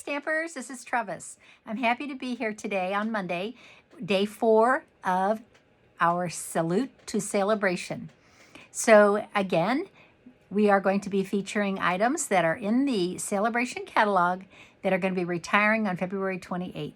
Stampers, this is Trevis. I'm happy to be here today on Monday, day 4 of our Salute to SaleABration. So again, we are going to be featuring items that are in the SaleABration catalog that are going to be retiring on February 28th.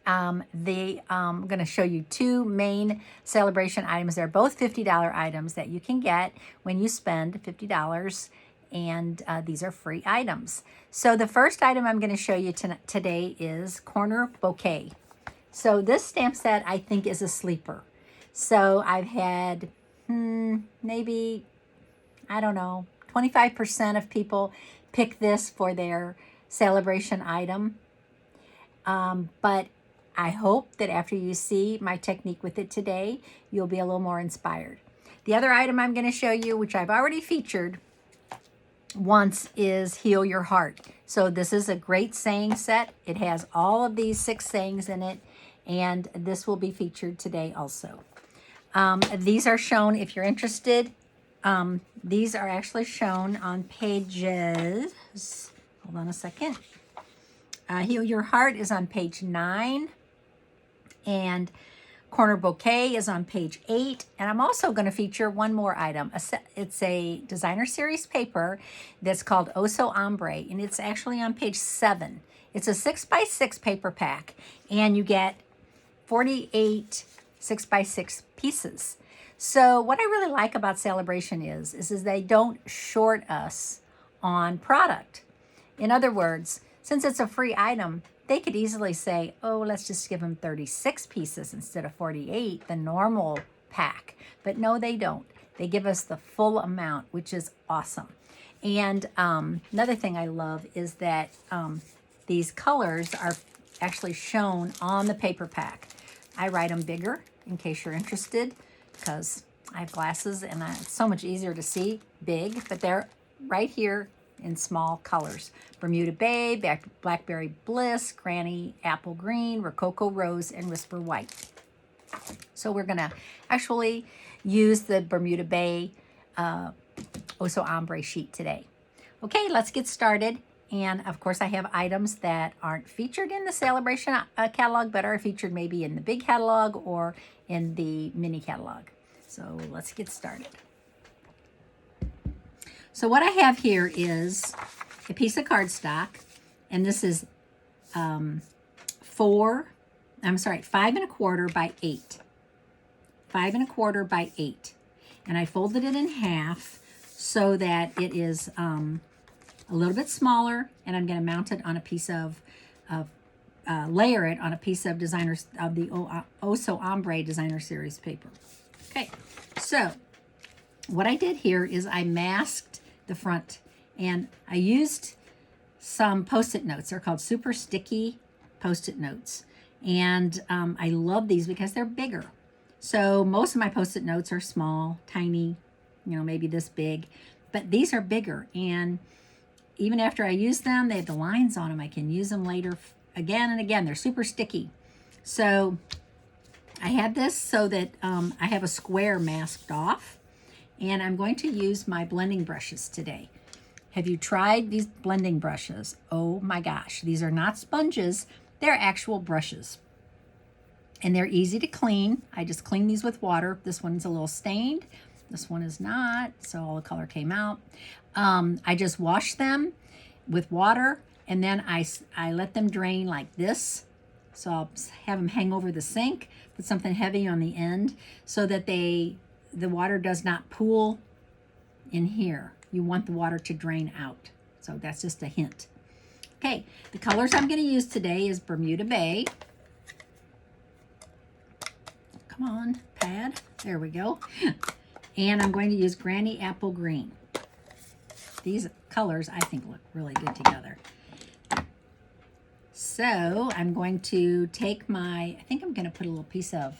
I'm going to show you 2 main SaleABration items. They're both $50 items that you can get when you spend $50, and these are free items. So the first item I'm going to show you today is Corner Bouquet. So this stamp set I think is a sleeper. So I've had maybe, I don't know, 25% of people pick this for their SaleABration item. But I hope that after you see my technique with it today, you'll be a little more inspired. The other item I'm going to show you, which I've already featured once, is Heal Your Heart. So this is a great saying set. It has all of these 6 sayings in it, and this will be featured today also. These are shown, if you're interested, these are actually shown on pages, hold on a second. Heal Your Heart is on page 9, and Corner Bouquet is on page 8, and I'm also going to feature one more item. It's a designer series paper that's called So Ombré, and it's actually on page 7. It's a 6x6 paper pack, and you get 48 6x6 pieces. So what I really like about SaleABration is they don't short us on product. In other words, since it's a free item, they could easily say, oh, let's just give them 36 pieces instead of 48, the normal pack. But no, they don't. They give us the full amount, which is awesome. And another thing I love is that these colors are actually shown on the paper pack. I write them bigger in case you're interested, because I have glasses and it's so much easier to see big, but they're right here in small colors. Bermuda Bay, Blackberry Bliss, Granny Apple Green, Rococo Rose, and Whisper White. So we're going to actually use the Bermuda Bay So Ombré sheet today. Okay, let's get started. And of course I have items that aren't featured in the SaleABration catalog, but are featured maybe in the big catalog or in the mini catalog. So let's get started. So what I have here is a piece of cardstock, and this is 5 1/4 by 8. 5 1/4 by 8. And I folded it in half so that it is a little bit smaller, and I'm going to mount it on a piece of layer it on a piece of the So Ombré designer series paper. Okay, so what I did here is I masked the front, and I used some Post-it notes. They're called super sticky Post-it notes, and I love these because they're bigger. So most of my Post-it notes are small, tiny, maybe this big, but these are bigger, and even after I use them, they have the lines on them. I can use them later again and again. They're super sticky. So I had this so that I have a square masked off, and I'm going to use my blending brushes today. Have you tried these blending brushes? Oh my gosh, these are not sponges, they're actual brushes. And they're easy to clean. I just clean these with water. This one's a little stained. This one is not, so all the color came out. I just wash them with water, and then I let them drain like this. So I'll have them hang over the sink, put something heavy on the end so that the water does not pool in here. You want the water to drain out. So that's just a hint. Okay, the colors I'm going to use today is Bermuda Bay. Come on, pad. There we go. And I'm going to use Granny Apple Green. These colors I think look really good together. So I'm going to take I think I'm going to put a little piece of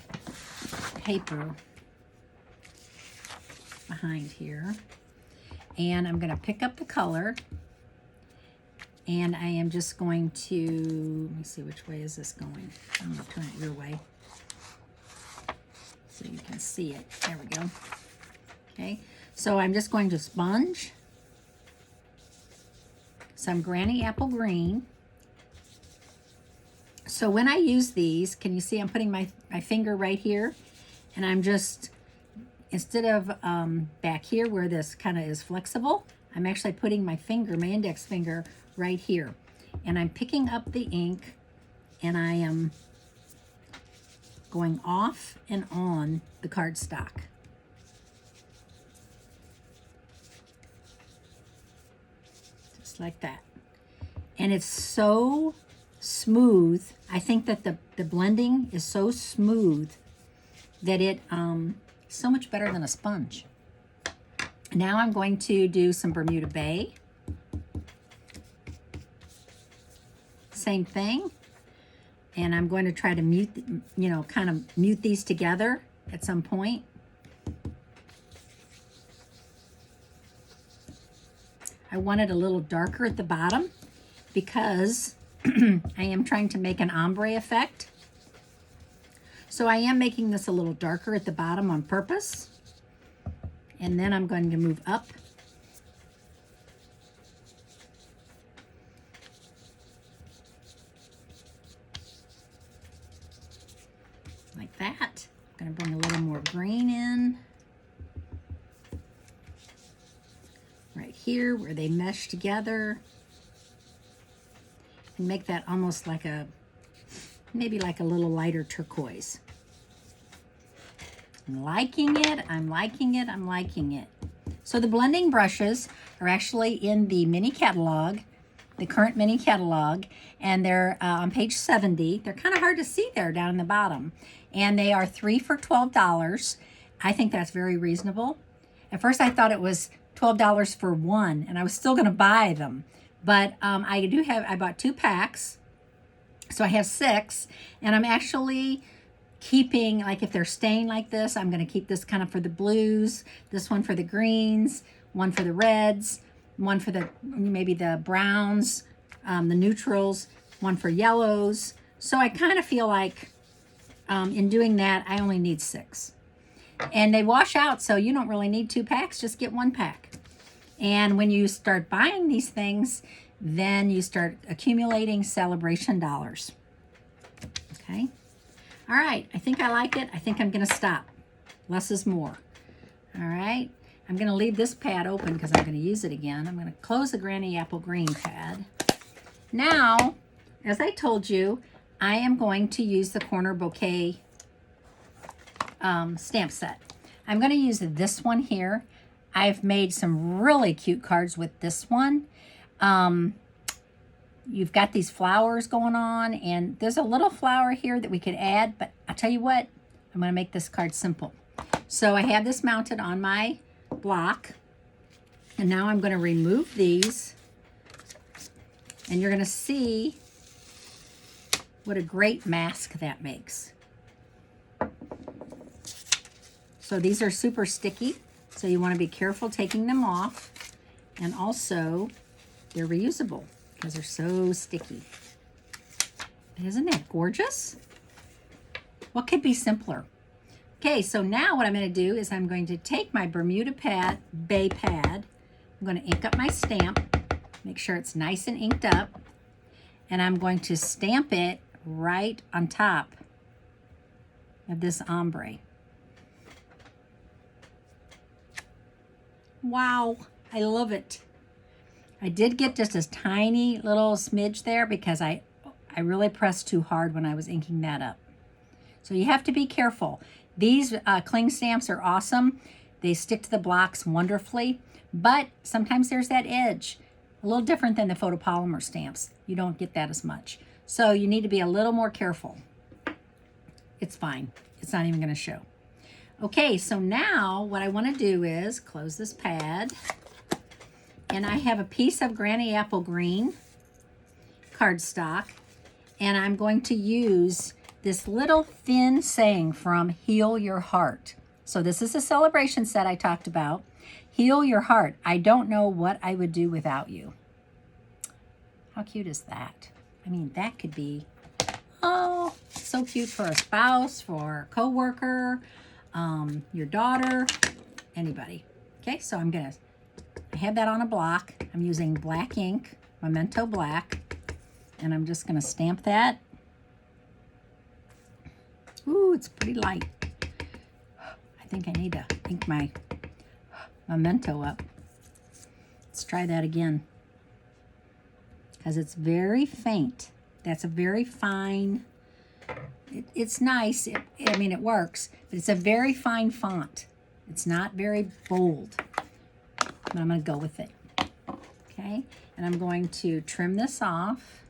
paper behind here, and I'm going to pick up the color, and I am just going to, let me see, which way is this going? I'm going to turn it your way so you can see it. There we go. Okay, so I'm just going to sponge some Granny Apple Green. So when I use these, can you see I'm putting my finger right here? And I'm just, instead of back here where this kind of is flexible, I'm actually putting my finger, my index finger, right here. And I'm picking up the ink, and I am going off and on the cardstock. Just like that. And it's so smooth. I think that the blending is so smooth that it so much better than a sponge. Now I'm going to do some Bermuda Bay. Same thing. And I'm going to try to mute, kind of mute these together at some point. I want it a little darker at the bottom because I am trying to make an ombre effect. So I am making this a little darker at the bottom on purpose. And then I'm going to move up. Like that. I'm going to bring a little more green in. Right here where they mesh together. And make that almost like maybe like a little lighter turquoise. I'm liking it, I'm liking it, I'm liking it. So the blending brushes are actually in the mini catalog, the current mini catalog, and they're on page 70. They're kind of hard to see there down in the bottom. And they are 3 for $12. I think that's very reasonable. At first I thought it was $12 for one, and I was still gonna buy them. But I bought 2 packs, so I have 6, and I'm actually keeping, like if they're staying like this, I'm gonna keep this kind of for the blues, this one for the greens, one for the reds, one for maybe the browns, the neutrals, one for yellows. So I kind of feel like in doing that, I only need 6. And they wash out, so you don't really need 2 packs, just get 1 pack. And when you start buying these things, then you start accumulating celebration dollars. Okay. All right. I think I like it. I think I'm going to stop. Less is more. All right. I'm going to leave this pad open because I'm going to use it again. I'm going to close the Granny Apple Green pad. Now, as I told you, I am going to use the Corner Bouquet stamp set. I'm going to use this one here. I've made some really cute cards with this one. You've got these flowers going on, and there's a little flower here that we could add, but I'll tell you what, I'm going to make this card simple. So I have this mounted on my block, and now I'm going to remove these, and you're going to see what a great mask that makes. So these are super sticky. So you want to be careful taking them off, and also they're reusable because they're so sticky. Isn't that gorgeous? What could be simpler? Okay, so now what I'm going to do is I'm going to take my Bermuda Bay pad. I'm going to ink up my stamp, make sure it's nice and inked up, and I'm going to stamp it right on top of this ombre. Wow, I love it. I did get just a tiny little smidge there because I really pressed too hard when I was inking that up. So you have to be careful. These cling stamps are awesome. They stick to the blocks wonderfully, but sometimes there's that edge. A little different than the photopolymer stamps. You don't get that as much. So you need to be a little more careful. It's fine. It's not even going to show. Okay, so now what I want to do is close this pad, and I have a piece of Granny Apple Green cardstock, and I'm going to use this little thin saying from Heal Your Heart. So this is a celebration set I talked about. Heal your heart. I don't know what I would do without you. How cute is that? I mean, that could be, oh, so cute for a spouse, for a coworker, your daughter, anybody. Okay, so I have that on a block. I'm using black ink, Memento Black. And I'm just going to stamp that. Ooh, it's pretty light. I think I need to ink my Memento up. Let's try that again. Because it's very faint. That's a very fine, it's nice. I mean, it works, but it's a very fine font. It's not very bold. But I'm going to go with it. Okay, and I'm going to trim this off.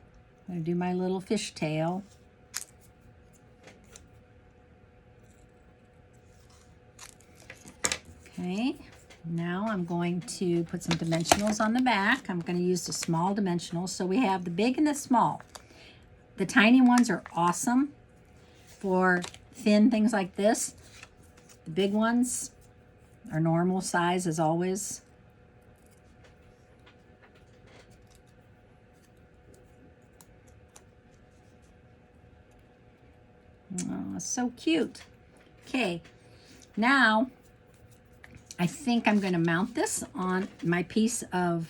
I'm going to do my little fishtail. Okay, now I'm going to put some dimensionals on the back. I'm going to use the small dimensionals. So we have the big and the small. The tiny ones are awesome for thin things like this. The big ones are normal size as always. Oh, so cute. Okay, now I think I'm going to mount this on my piece of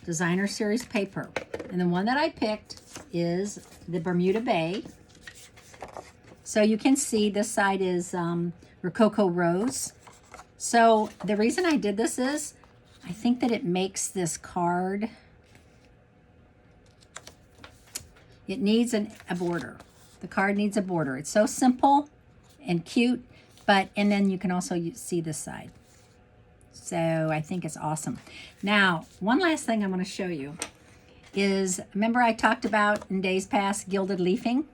designer series paper. And the one that I picked is the Bermuda Bay. So you can see this side is Rococo Rose. So the reason I did this is I think that it makes this card, it needs a border. The card needs a border. It's so simple and cute. But, and then you can also see this side. So I think it's awesome. Now, one last thing I want to show you is, remember I talked about in days past gilded leafing?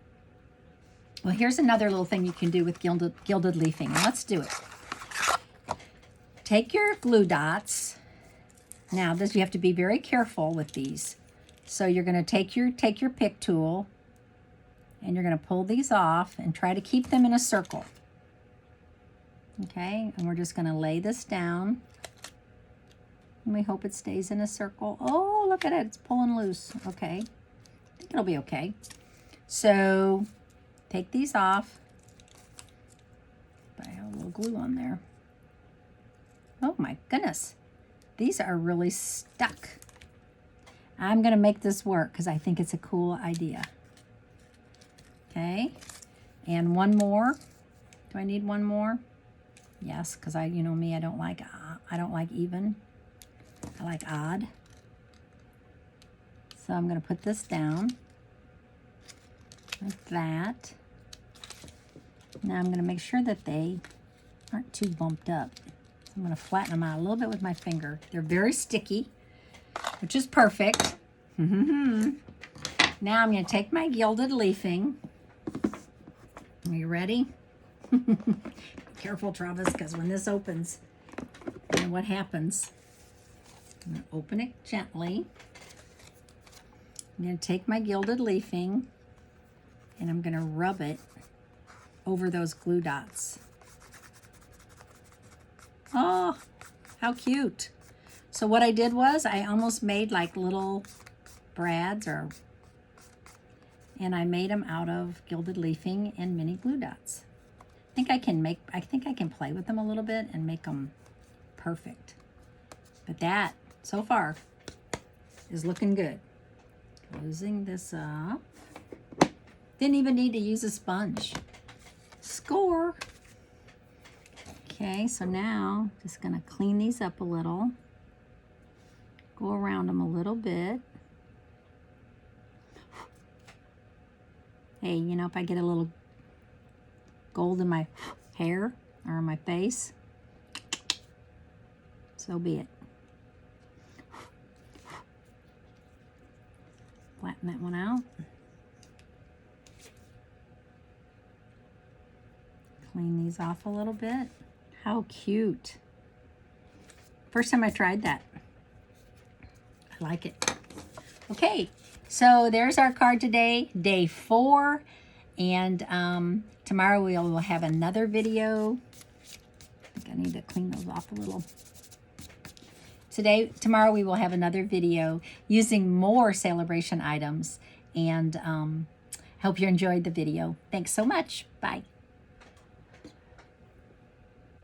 Well, here's another little thing you can do with gilded leafing. And let's do it. Take your glue dots. Now, you have to be very careful with these. So you're going to take your pick tool and you're going to pull these off and try to keep them in a circle. Okay, and we're just going to lay this down. And we hope it stays in a circle. Oh, look at it. It's pulling loose. Okay. I think it'll be okay. So, take these off. I have a little glue on there. Oh my goodness. These are really stuck. I'm going to make this work because I think it's a cool idea. Okay. And one more. Do I need one more? Yes, because you know me, I don't like even. I like odd. So I'm going to put this down like that. Now I'm going to make sure that they aren't too bumped up. So I'm going to flatten them out a little bit with my finger. They're very sticky, which is perfect. Now I'm going to take my gilded leafing. Are you ready? Careful, Travis, because when this opens, you know what happens. I'm going to open it gently. I'm going to take my gilded leafing and I'm going to rub it over those glue dots. Oh, how cute. So what I did was I almost made like little brads and I made them out of gilded leafing and mini glue dots. I think I can play with them a little bit and make them perfect. But that, so far, is looking good. Closing this up. Didn't even need to use a sponge. Score! Okay, so now, just gonna clean these up a little. Go around them a little bit. Hey, you know, if I get a little gold in my hair or my face, so be it. Flatten that one out. Clean these off a little bit. How cute. First time I tried that. I like it. Okay, so there's our card today, day 4. And tomorrow we will have another video. I think I need to clean those off a little. Tomorrow we will have another video using more SaleABration items. And hope you enjoyed the video. Thanks so much. Bye.